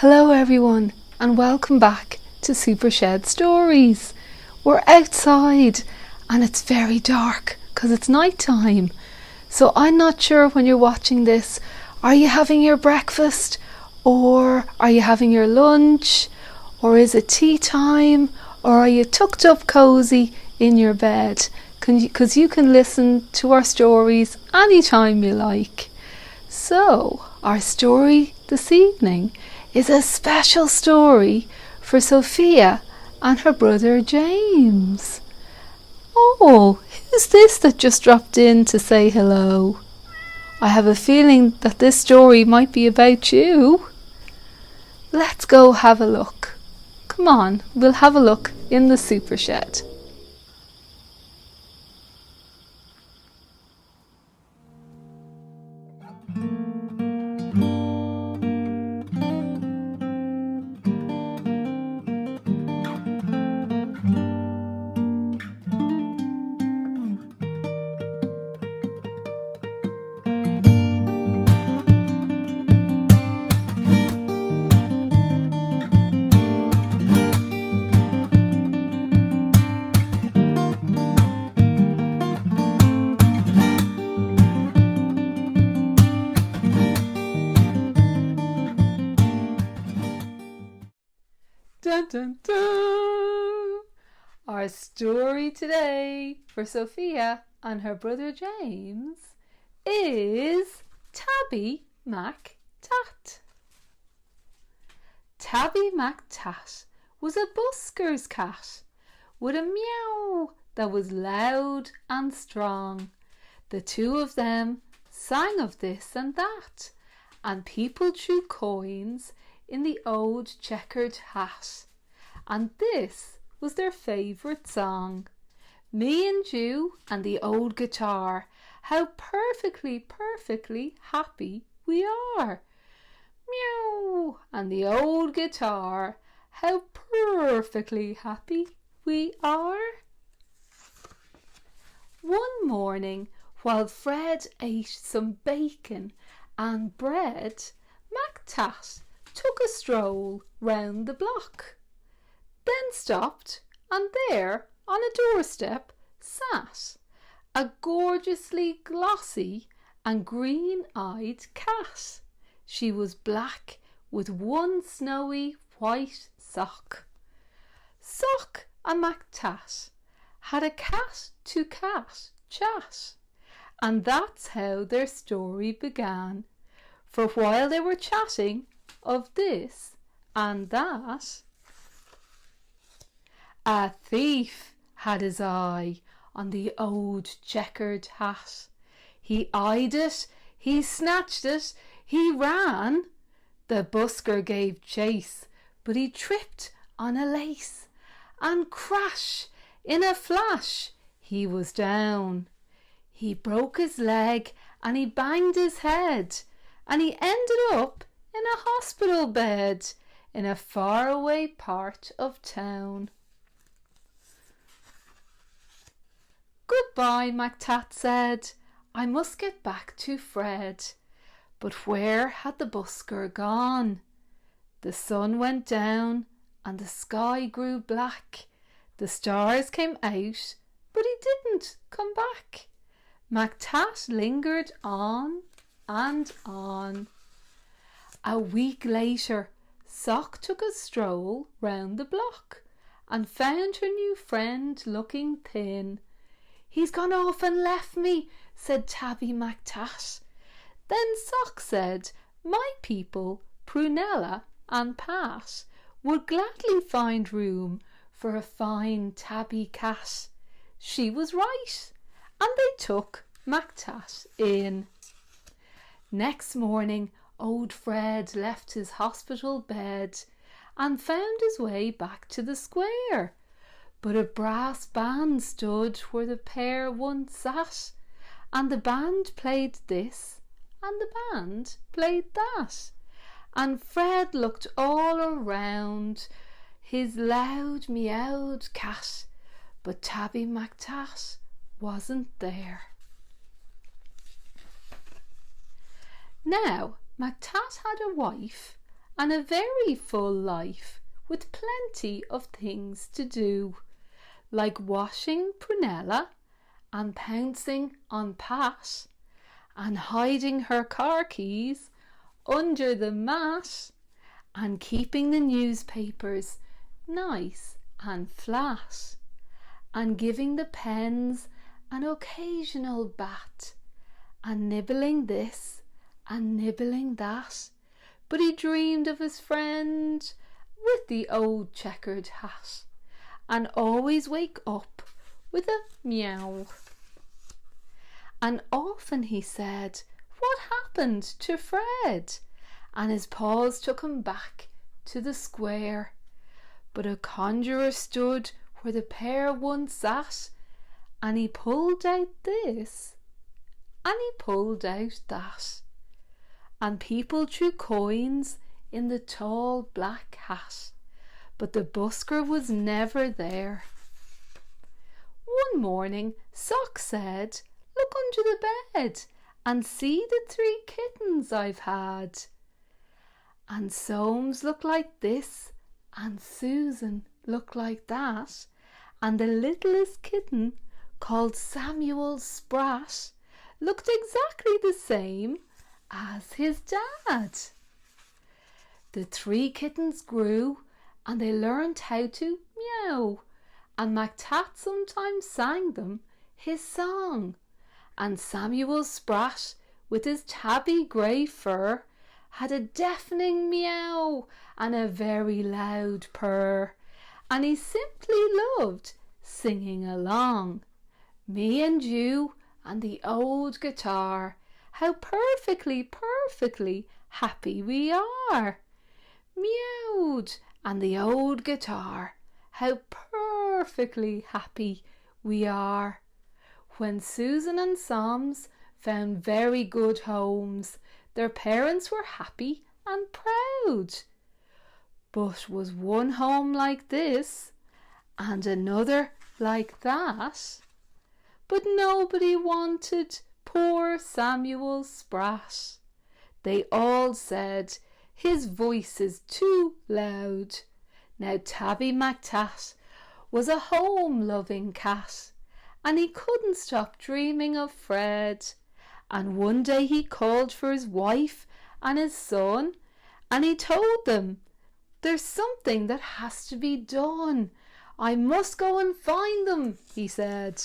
Hello everyone and welcome back to Super Shed Stories. We're outside and it's very dark because it's night time. So I'm not sure when you're watching this, are you having your breakfast or are you having your lunch or is it tea time or are you tucked up cozy in your bed? Because you can listen to our stories anytime you like. So our story this evening is a special story for Sophia and her brother James. Oh, who's this that just dropped in to say hello? I have a feeling that this story might be about you. Let's go have a look. Come on, we'll have a look in the Super Shed. Dun, dun, dun. Our story today for Sophia and her brother James is Tabby McTat. Tabby McTat was a busker's cat with a meow that was loud and strong. The two of them sang of this and that, and people threw coins in the old checkered hat, and this was their favourite song. Me and you and the old guitar, how perfectly happy we are. Meow, and the old guitar, how perfectly happy we are. One morning, while Fred ate some bacon and bread, McTat took a stroll round the block, then stopped, and there on a doorstep sat a gorgeously glossy and green-eyed cat. She was black with one snowy white sock. Sock and McTat had a cat-to-cat chat, and that's how their story began. For while they were chatting of this and that, a thief had his eye on the old checkered hat. He eyed it, he snatched it, he ran. The busker gave chase, but he tripped on a lace, and crash, in a flash, he was down. He broke his leg and he banged his head, and he ended up in a hospital bed in a faraway part of town. Goodbye, McTat said. I must get back to Fred. But where had the busker gone? The sun went down and the sky grew black. The stars came out, but he didn't come back. McTat lingered on and on. A week later, Sock took a stroll round the block and found her new friend looking thin. He's gone off and left me, said Tabby McTat. Then Sock said, my people, Prunella and Pat, would gladly find room for a fine tabby cat. She was right, and they took McTat in. Next morning, old Fred left his hospital bed and found his way back to the square. But a brass band stood where the pair once sat, and the band played this, and the band played that. And Fred looked all around his loud meowed cat, but Tabby McTat wasn't there. Now, McTat had a wife and a very full life with plenty of things to do, like washing Prunella and pouncing on Pat and hiding her car keys under the mat and keeping the newspapers nice and flat and giving the pens an occasional bat and nibbling this and nibbling that. But he dreamed of his friend with the old checkered hat and always wake up with a meow. And often he said, "What happened to Fred?" And his paws took him back to the square. But a conjurer stood where the pair once sat, and he pulled out this and he pulled out that, and people threw coins in the tall black hat, but the busker was never there. One morning Sock said, "Look under the bed and see the 3 kittens I've had." And Soames looked like this, and Susan looked like that, and the littlest kitten, called Samuel Sprat, looked exactly the same as his dad. The 3 kittens grew, and they learned how to meow, and McTat sometimes sang them his song, and Samuel Sprat, with his tabby grey fur, had a deafening meow and a very loud purr, and he simply loved singing along. Me and you and the old guitar, how perfectly happy we are. Meowed, and the old guitar, how perfectly happy we are. When Susan and Soms found very good homes, their parents were happy and proud. But was one home like this and another like that? But nobody wanted poor Samuel Sprat. They all said, "His voice is too loud." Now Tabby McTat was a home-loving cat, and he couldn't stop dreaming of Fred. And one day he called for his wife and his son, and he told them, "There's something that has to be done. I must go and find them," he said.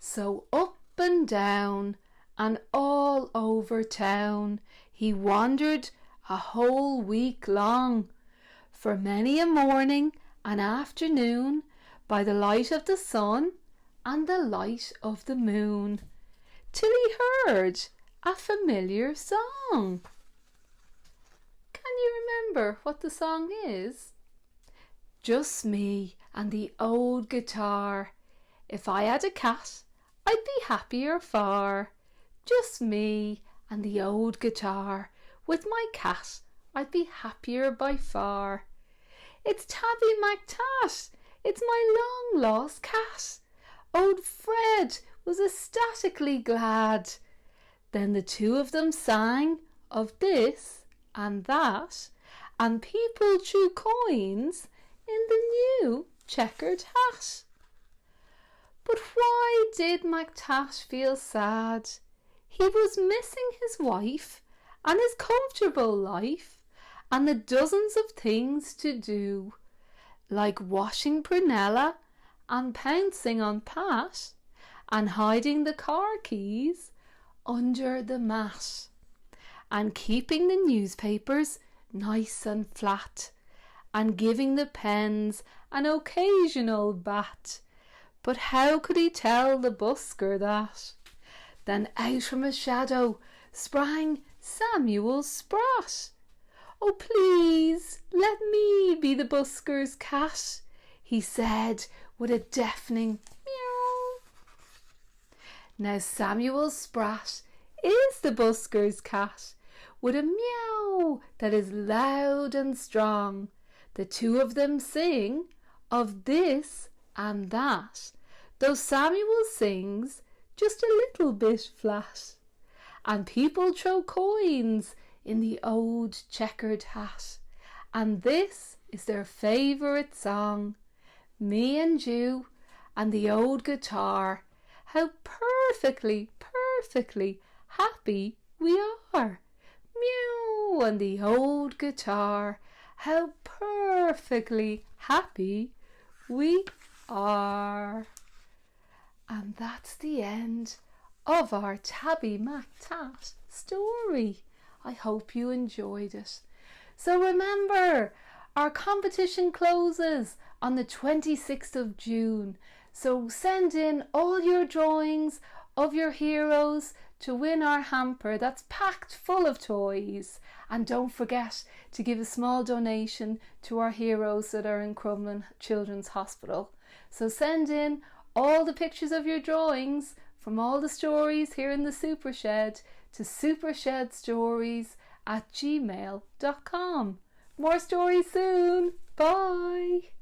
So up and down and all over town he wandered a whole week long, for many a morning and afternoon, by the light of the sun and the light of the moon, till he heard a familiar song. Can you remember what the song is? Just me and the old guitar. If I had a cat, I'd be happier far. Just me and the old guitar. With my cat, I'd be happier by far. It's Tabby McTat. It's my long-lost cat. Old Fred was ecstatically glad. Then the 2 of them sang of this and that, and people threw coins in the new checkered hat. But why did McTat feel sad? He was missing his wife and his comfortable life and the dozens of things to do, like washing Prunella and pouncing on Pat and hiding the car keys under the mat and keeping the newspapers nice and flat and giving the pens an occasional bat. But how could he tell the busker that? Then out from his shadow sprang Samuel Sprat. "Oh, please let me be the busker's cat," he said with a deafening meow. Now Samuel Sprat is the busker's cat, with a meow that is loud and strong. The 2 of them sing of this and that, though Samuel sings just a little bit flat, and people throw coins in the old checkered hat. And this is their favourite song. Me and you and the old guitar. How perfectly happy we are. Mew and the old guitar. How perfectly happy we are. And that's the end of our Tabby McTat story. I hope you enjoyed it. So remember, our competition closes on the 26th of June. So send in all your drawings of your heroes to win our hamper that's packed full of toys. And don't forget to give a small donation to our heroes that are in Crumlin Children's Hospital. So send in all the pictures of your drawings from all the stories here in the Super Shed to supershedstories@gmail.com. More stories soon. Bye.